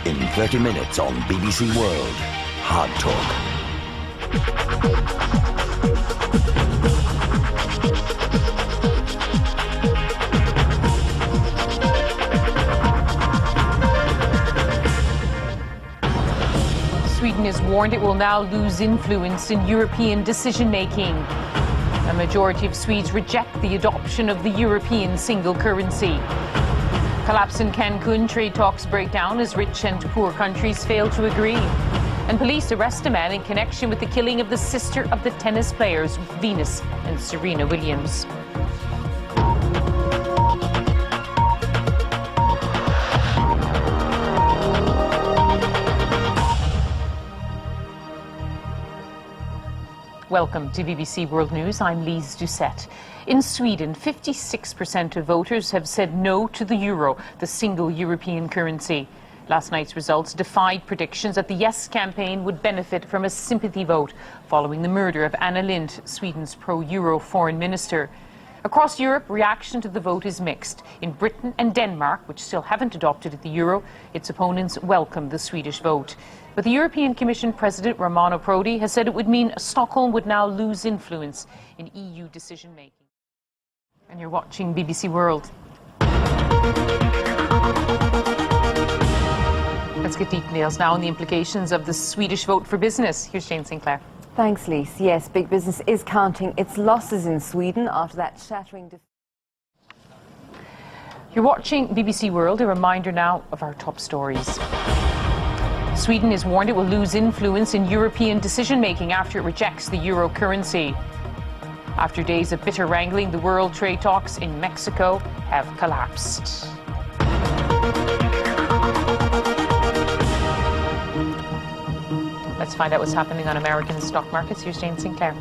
in 30 minutes on BBC World. Hard Talk. Sweden has warned it will now lose influence in European decision-making. A majority of Swedes reject the adoption of the European single currency. Collapse in Cancun, trade talks break down as rich and poor countries fail to agree. And police arrest a man in connection with the killing of the sister of the tennis players Venus and Serena Williams. Welcome to BBC World News. I'm Lyse Doucet. In Sweden, 56% of voters have said no to the euro, the single European currency. Last night's results defied predictions that the Yes campaign would benefit from a sympathy vote following the murder of Anna Lindh, Sweden's pro-euro foreign minister. Across Europe, reaction to the vote is mixed. In Britain and Denmark, which still haven't adopted the euro, its opponents welcome the Swedish vote. But the European Commission President Romano Prodi has said it would mean Stockholm would now lose influence in EU decision-making. And you're watching BBC World. Let's get details now on the implications of the Swedish vote for business. Here's Jane Sinclair. Thanks, Lyse. Yes, big business is counting its losses in Sweden after that shattering defeat. You're watching BBC World. A reminder now of our top stories. Sweden is warned it will lose influence in European decision-making after it rejects the euro currency. After days of bitter wrangling, the world trade talks in Mexico have collapsed. Let's find out what's happening on American stock markets. Here's Jane Sinclair.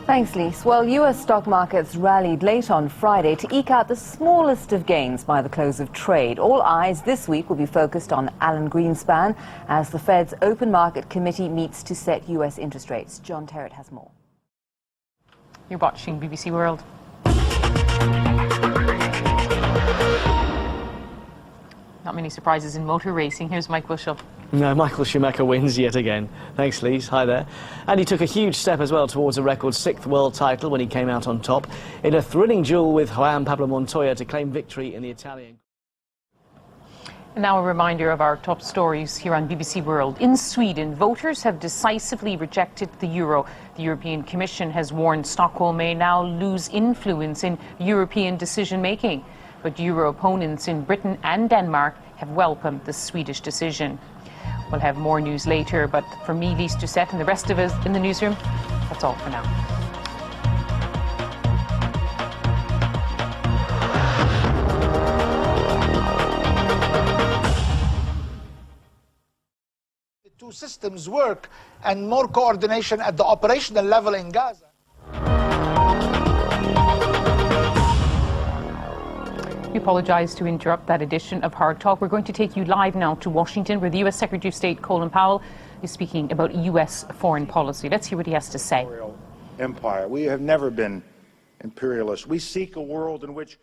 Thanks, Lyse. Well, US stock markets rallied late on Friday to eke out the smallest of gains by the close of trade. All eyes this week will be focused on Alan Greenspan as the Fed's Open Market Committee meets to set US interest rates. John Terrett has more. You're watching BBC World. Not many surprises in motor racing. Here's Mike Bushell. No, Michael Schumacher wins yet again. Thanks, Lyse. Hi there. And he took a huge step as well towards a record 6th world title when he came out on top in a thrilling duel with Juan Pablo Montoya to claim victory in the Italian. And now a reminder of our top stories here on BBC World. In Sweden, voters have decisively rejected the euro. The European Commission has warned Stockholm may now lose influence in European decision-making. But euro opponents in Britain and Denmark have welcomed the Swedish decision. We'll have more news later, but for me, Lyse Doucet, and the rest of us in the newsroom, that's all for now. The two systems work and more coordination at the operational level in Gaza. We apologize to interrupt that edition of Hard Talk. We're going to take you live now to Washington, where the U.S. Secretary of State Colin Powell is speaking about U.S. foreign policy. Let's hear what he has to say. Empire. We have never been imperialist. We seek a world in which